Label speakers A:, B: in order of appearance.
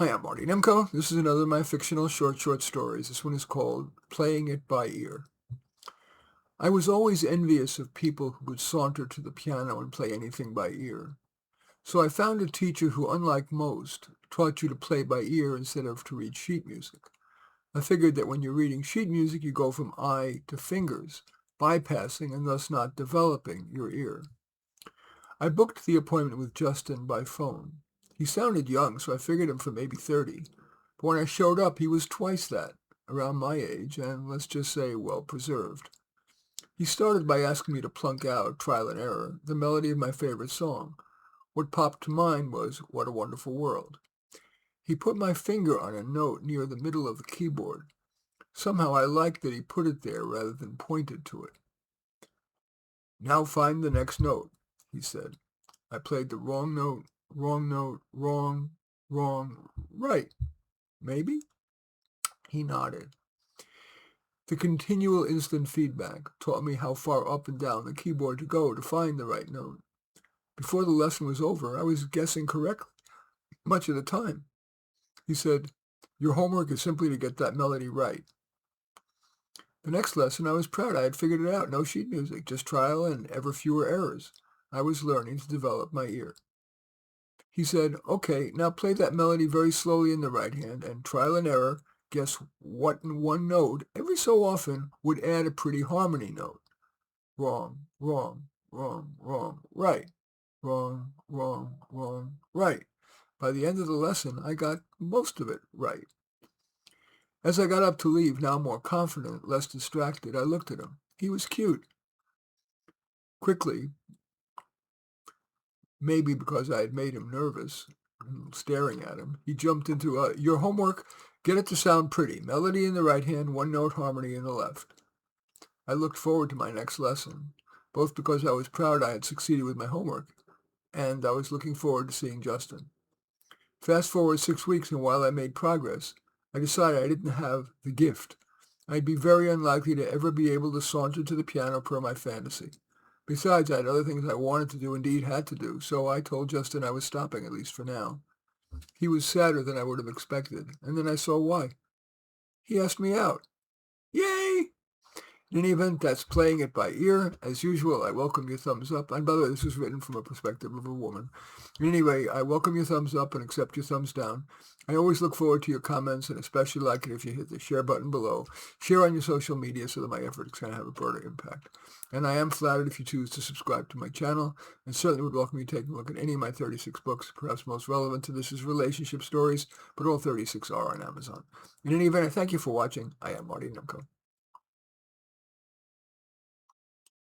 A: Hi, I'm Marty Nemko. This is another of my fictional short stories. This one is called Playing It by Ear. I was always envious of people who could saunter to the piano and play anything by ear. So I found a teacher who, unlike most, taught you to play by ear instead of to read sheet music. I figured that when you're reading sheet music, you go from eye to fingers, bypassing and thus not developing your ear. I booked the appointment with Justin by phone. He sounded young, so I figured him for maybe 30. But when I showed up, he was twice that, around my age, and let's just say well preserved. He started by asking me to plunk out, trial and error, the melody of my favorite song. What popped to mind was What a Wonderful World. He put my finger on a note near the middle of the keyboard. Somehow I liked that he put it there rather than pointed to it. Now find the next note, he said. I played the wrong note, wrong, right. Maybe? He nodded. The continual instant feedback taught me how far up and down the keyboard to go to find the right note. Before the lesson was over, I was guessing correctly much of the time. He said, "Your homework is simply to get that melody right." The next lesson, I was proud I had figured it out. No sheet music, just trial and ever fewer errors. I was learning to develop my ear. He said, "Okay, now play that melody very slowly in the right hand, and trial and error, guess what in one note, every so often, would add a pretty harmony note. Wrong, right. Right." By the end of the lesson, I got most of it right. As I got up to leave, now more confident, less distracted, I looked at him. He was cute. Quickly, maybe because I had made him nervous, staring at him, he jumped into, "Your homework, get it to sound pretty. Melody in the right hand, one note harmony in the left." I looked forward to my next lesson, both because I was proud I had succeeded with my homework, and I was looking forward to seeing Justin. Fast forward 6 weeks, and while I made progress, I decided I didn't have the gift. I'd be very unlikely to ever be able to saunter to the piano per my fantasy. Besides, I had other things I wanted to do, indeed had to do, so I told Justin I was stopping, at least for now. He was sadder than I would have expected, and then I saw why. He asked me out. Yay! In any event, that's Playing It by Ear. As usual, I welcome your thumbs up. And by the way, this was written from a perspective of a woman. Anyway, I welcome your thumbs up and accept your thumbs down. I always look forward to your comments, and especially like it if you hit the share button below. Share on your social media so that my efforts can have a broader impact. And I am flattered if you choose to subscribe to my channel, and certainly would welcome you taking a look at any of my 36 books. Perhaps most relevant to this is relationship stories, but all 36 are on Amazon. In any event, I thank you for watching. I am Marty Nemko.